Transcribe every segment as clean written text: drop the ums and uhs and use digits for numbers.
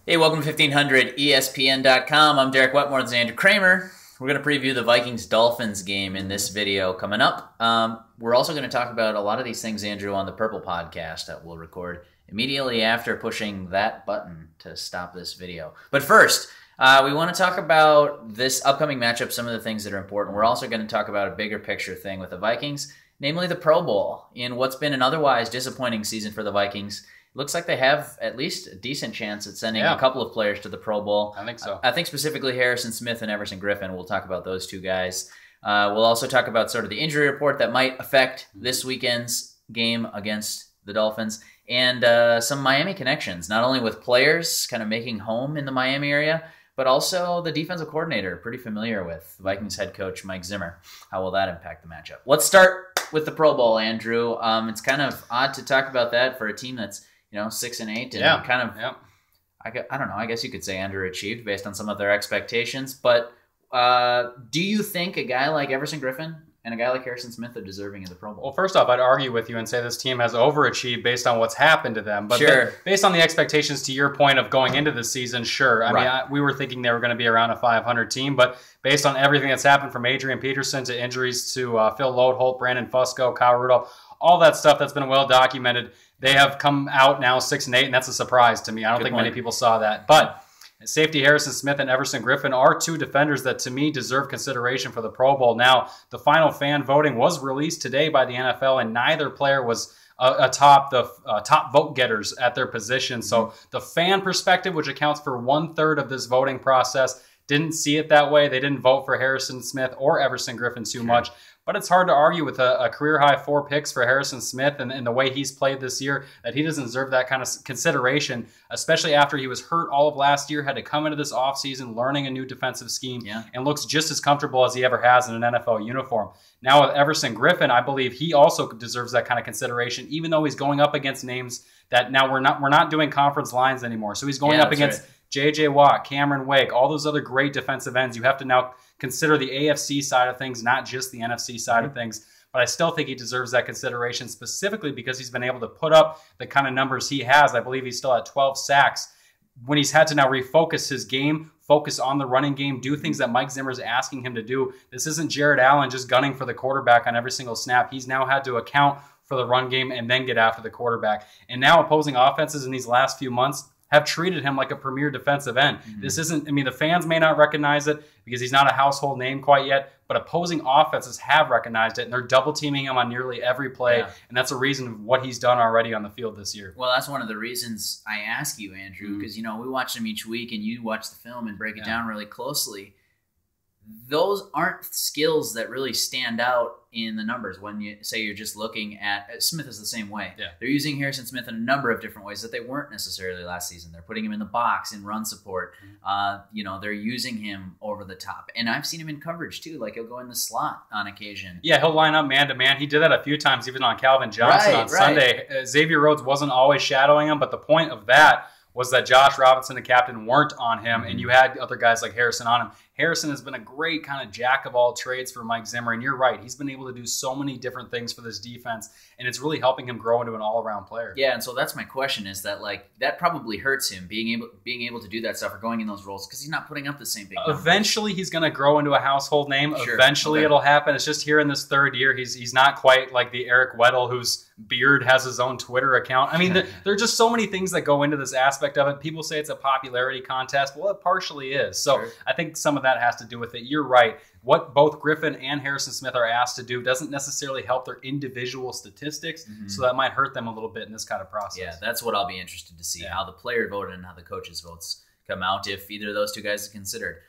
Hey, welcome to 1500 ESPN.com. I'm Derek Wetmore. This is Andrew Kramer. We're going to preview the Vikings-Dolphins game in this video coming up. We're also going to talk about a lot of these things, Andrew, on the Purple podcast that we'll record immediately after pushing that button to stop this video. But first, we want to talk about this upcoming matchup, some of the things that are important. We're also going to talk about a bigger picture thing with the Vikings, namely the Pro Bowl, in what's been an otherwise disappointing season for the Vikings. Looks like they have at least a decent chance at sending a couple of players to the Pro Bowl. I think so. I think specifically Harrison Smith and Everson Griffen. We'll talk about those two guys. We'll also talk about sort of the injury report that might affect this weekend's game against the Dolphins, and some Miami connections, not only with players kind of making home in the Miami area, but also the defensive coordinator, pretty familiar with Vikings head coach Mike Zimmer. How will that impact the matchup? Let's start with the Pro Bowl, Andrew. It's kind of odd to talk about that for a team that's 6-8, and kind of, I don't know, I guess you could say underachieved based on some of their expectations. But do you think a guy like Everson Griffen and a guy like Harrison Smith are deserving of the Pro Bowl? Well, first off, I'd argue with you and say this team has overachieved based on what's happened to them. But sure. Based on the expectations, to your point of going into the season, sure. I mean, we were thinking they were going to be around a 500 team, but based on everything that's happened from Adrian Peterson to injuries to Phil Loadholt, Brandon Fusco, Kyle Rudolph, all that stuff that's been well documented, they have come out now 6-8, and that's a surprise to me. I don't think many people saw that. But safety Harrison Smith and Everson Griffen are two defenders that, to me, deserve consideration for the Pro Bowl. Now, the final fan voting was released today by the NFL, and neither player was atop the top vote getters at their position. So the fan perspective, which accounts for 1/3 of this voting process, didn't see it that way. They didn't vote for Harrison Smith or Everson Griffen too much. But it's hard to argue with a career-high 4 picks for Harrison Smith and the way he's played this year that he doesn't deserve that kind of consideration, especially after he was hurt all of last year, had to come into this offseason learning a new defensive scheme, and looks just as comfortable as he ever has in an NFL uniform. Now with Everson Griffen, I believe he also deserves that kind of consideration, even though he's going up against names that now we're not doing conference lines anymore. So he's going up against J.J. Watt, Cameron Wake, all those other great defensive ends. You have to now consider the AFC side of things, not just the NFC side of things. But I still think he deserves that consideration specifically because he's been able to put up the kind of numbers he has. I believe he's still at 12 sacks. When he's had to now refocus his game, focus on the running game, do things that Mike Zimmer is asking him to do. This isn't Jared Allen just gunning for the quarterback on every single snap. He's now had to account for the run game and then get after the quarterback. And now opposing offenses in these last few months have treated him like a premier defensive end. This isn't, I mean, the fans may not recognize it because he's not a household name quite yet, but opposing offenses have recognized it, and they're double teaming him on nearly every play, and that's a reason of what he's done already on the field this year. Well, that's one of the reasons I ask you, Andrew, because, we watch him each week, and you watch the film and break it down really closely. Those aren't skills that really stand out in the numbers when you say you're just looking at Smith is the same way. They're using Harrison Smith in a number of different ways that they weren't necessarily last season. They're putting him in the box in run support. They're using him over the top. And I've seen him in coverage too. Like he'll go in the slot on occasion. Yeah, he'll line up man to man. He did that a few times even on Calvin Johnson on Sunday. Xavier Rhodes wasn't always shadowing him, but the point of that was that Josh Robinson, the captain, weren't on him, and you had other guys like Harrison on him. Harrison has been a great kind of jack of all trades for Mike Zimmer, and you're right. He's been able to do so many different things for this defense, and it's really helping him grow into an all-around player. Yeah, and so that's my question is that, that probably hurts him, being able to do that stuff or going in those roles because he's not putting up the same big numbers. Eventually, he's going to grow into a household name. Eventually, it'll happen. It's just here in this third year, he's not quite like the Eric Weddle whose beard has his own Twitter account. I mean, there are just so many things that go into this aspect of it. People say it's a popularity contest. Well, it partially is. So I think some of that has to do with it. You're right. What both Griffen and Harrison Smith are asked to do doesn't necessarily help their individual statistics, so that might hurt them a little bit in this kind of process. Yeah, that's what I'll be interested to see, how the player voted and how the coaches' votes come out if either of those two guys are considered.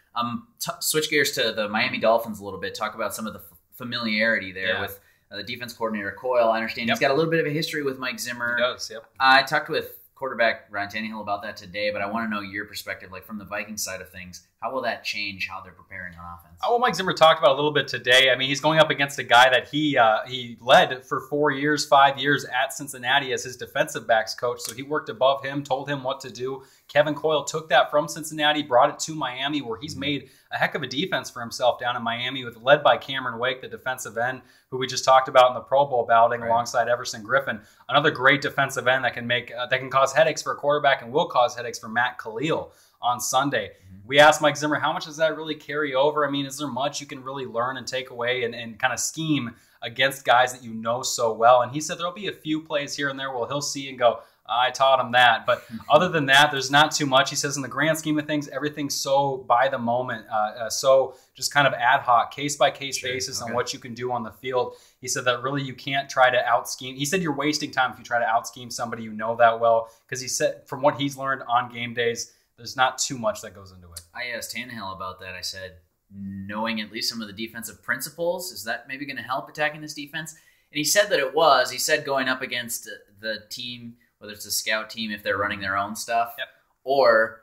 Switch gears to the Miami Dolphins a little bit, talk about some of the familiarity there with the defense coordinator, Coyle. I understand he's got a little bit of a history with Mike Zimmer. He does, I talked with quarterback Ryan Tannehill about that today, but I want to know your perspective, from the Vikings side of things. How will that change how they're preparing on offense? Well, Mike Zimmer talked about a little bit today. I mean, he's going up against a guy that he led for 5 years at Cincinnati as his defensive backs coach. So he worked above him, told him what to do. Kevin Coyle took that from Cincinnati, brought it to Miami, where he's made a heck of a defense for himself down in Miami, led by Cameron Wake, the defensive end, who we just talked about in the Pro Bowl balloting alongside Everson Griffen. Another great defensive end that can cause headaches for a quarterback and will cause headaches for Matt Khalil on Sunday. We asked Mike Zimmer, how much does that really carry over? I mean, is there much you can really learn and take away and kind of scheme against guys that you know so well? And he said there'll be a few plays here and there where he'll see and go, I taught him that. But other than that, there's not too much. He says in the grand scheme of things, everything's so by the moment, so just kind of ad hoc, case-by-case basis on what you can do on the field. He said that really you can't try to out-scheme. He said you're wasting time if you try to out-scheme somebody you know that well, because he said from what he's learned on game days, there's not too much that goes into it. I asked Tannehill about that. I said, knowing at least some of the defensive principles, is that maybe going to help attacking this defense? And he said that it was. He said going up against the team, whether it's a scout team if they're running their own stuff, or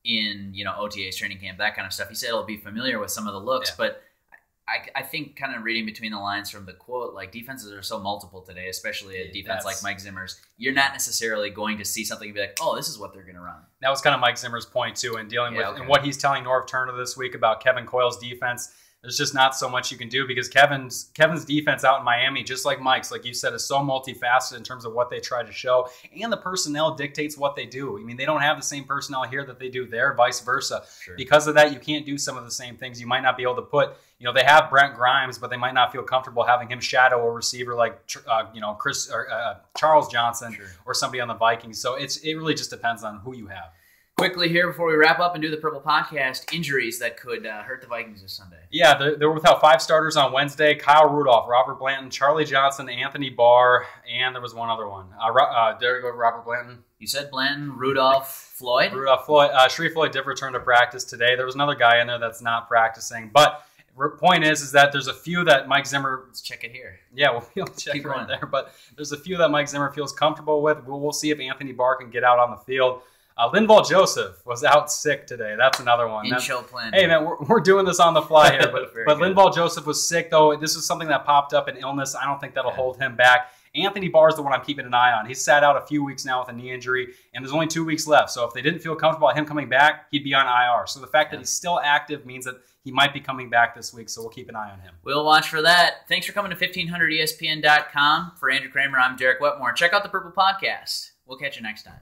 in OTAs, training camp, that kind of stuff. He said he'll be familiar with some of the looks, but I think kind of reading between the lines from the quote, like defenses are so multiple today, especially a defense like Mike Zimmer's, you're not necessarily going to see something and be like, oh, this is what they're going to run. That was kind of Mike Zimmer's point too, in dealing with and what he's telling Norv Turner this week about Kevin Coyle's defense. There's just not so much you can do because Kevin's defense out in Miami, just like Mike's, like you said, is so multifaceted in terms of what they try to show, and the personnel dictates what they do. I mean, they don't have the same personnel here that they do there, vice versa. Because of that, you can't do some of the same things. You might not be able to put, they have Brent Grimes, but they might not feel comfortable having him shadow a receiver like Chris or Charles Johnson or somebody on the Vikings. So it really just depends on who you have. Quickly here before we wrap up and do the Purple Podcast, injuries that could hurt the Vikings this Sunday. Yeah, they were without 5 starters on Wednesday. Kyle Rudolph, Robert Blanton, Charlie Johnson, Anthony Barr, and there was one other one. There you go, Robert Blanton. You said Blanton, Rudolph, Floyd? Rudolph, Floyd. Shree Floyd did return to practice today. There was another guy in there that's not practicing. But point is that there's a few that Mike Zimmer... Let's check it here. Yeah, we'll check it right there. But there's a few that Mike Zimmer feels comfortable with. We'll see if Anthony Barr can get out on the field. Linval Joseph was out sick today. That's another one. In-show plan. Hey, man, we're doing this on the fly here. But Linval Joseph was sick, though. This is something that popped up in illness. I don't think that'll hold him back. Anthony Barr is the one I'm keeping an eye on. He's sat out a few weeks now with a knee injury, and there's only 2 weeks left. So if they didn't feel comfortable about him coming back, he'd be on IR. So the fact that he's still active means that he might be coming back this week, so we'll keep an eye on him. We'll watch for that. Thanks for coming to 1500ESPN.com. For Andrew Kramer, I'm Derek Wetmore. Check out the Purple Podcast. We'll catch you next time.